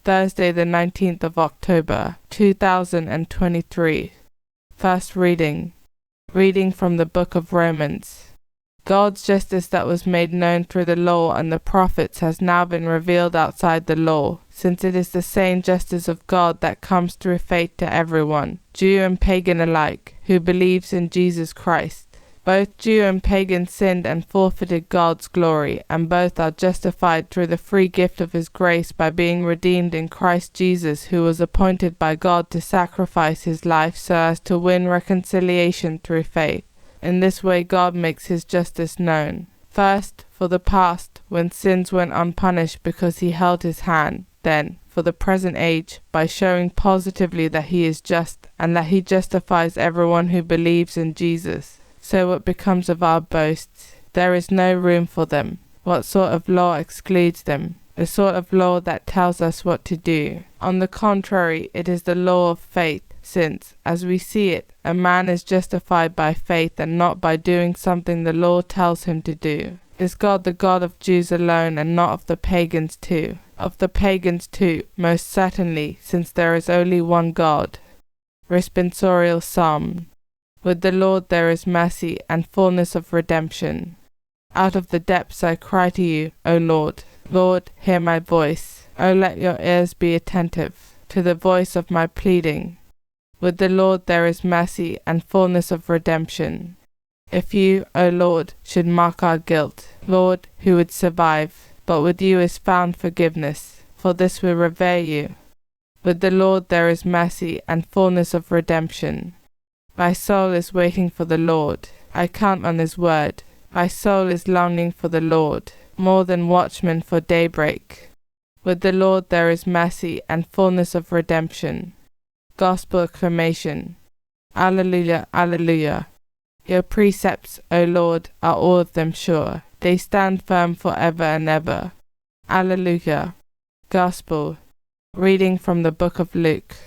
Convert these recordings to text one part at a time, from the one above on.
Thursday the 19th of October, 2023. First reading. Reading from the book of Romans. God's justice that was made known through the law and the prophets has now been revealed outside the law, since it is the same justice of God that comes through faith to everyone, Jew and pagan alike, who believes in Jesus Christ. Both Jew and pagan sinned and forfeited God's glory, and both are justified through the free gift of His grace by being redeemed in Christ Jesus, who was appointed by God to sacrifice His life so as to win reconciliation through faith. In this way God makes His justice known. First, for the past, when sins went unpunished because He held His hand. Then, for the present age, by showing positively that He is just, and that He justifies everyone who believes in Jesus. So what becomes of our boasts? There is no room for them. What sort of law excludes them? A sort of law that tells us what to do. On the contrary, it is the law of faith, since, as we see it, a man is justified by faith and not by doing something the law tells him to do. Is God the God of Jews alone and not of the pagans too? Of the pagans too, most certainly, since there is only one God. Responsorial Psalm. With the Lord there is mercy and fullness of redemption. Out of the depths I cry to you, O Lord. Lord, hear my voice. O let your ears be attentive to the voice of my pleading. With the Lord there is mercy and fullness of redemption. If you, O Lord, should mark our guilt, Lord, who would survive? But with you is found forgiveness, for this will revere you. With the Lord there is mercy and fullness of redemption. My soul is waiting for the Lord. I count on His word. My soul is longing for the Lord, more than watchmen for daybreak. With the Lord there is mercy and fullness of redemption. Gospel acclamation. Alleluia, alleluia. Your precepts, O Lord, are all of them sure. They stand firm forever and ever. Alleluia. Gospel. Reading from the book of Luke.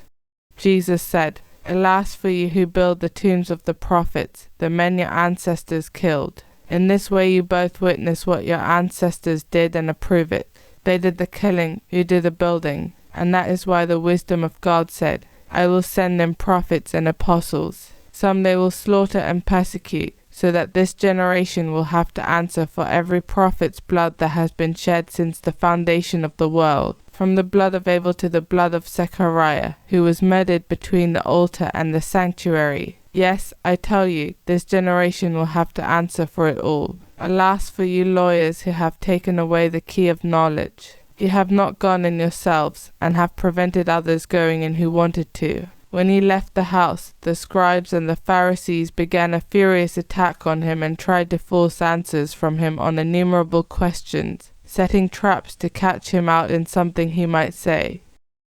Jesus said, Alas for you who build the tombs of the prophets, the men your ancestors killed. In this way you both witness what your ancestors did and approve it. They did the killing, you did the building. And that is why the wisdom of God said, I will send them prophets and apostles. Some they will slaughter and persecute, so that this generation will have to answer for every prophet's blood that has been shed since the foundation of the world, from the blood of Abel to the blood of Zechariah, who was murdered between the altar and the sanctuary. Yes, I tell you, this generation will have to answer for it all. Alas for you lawyers who have taken away the key of knowledge. You have not gone in yourselves, and have prevented others going in who wanted to. When he left the house, the scribes and the Pharisees began a furious attack on him and tried to force answers from him on innumerable questions, setting traps to catch him out in something he might say.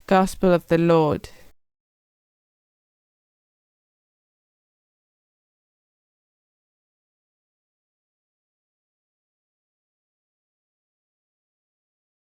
Gospel of the Lord.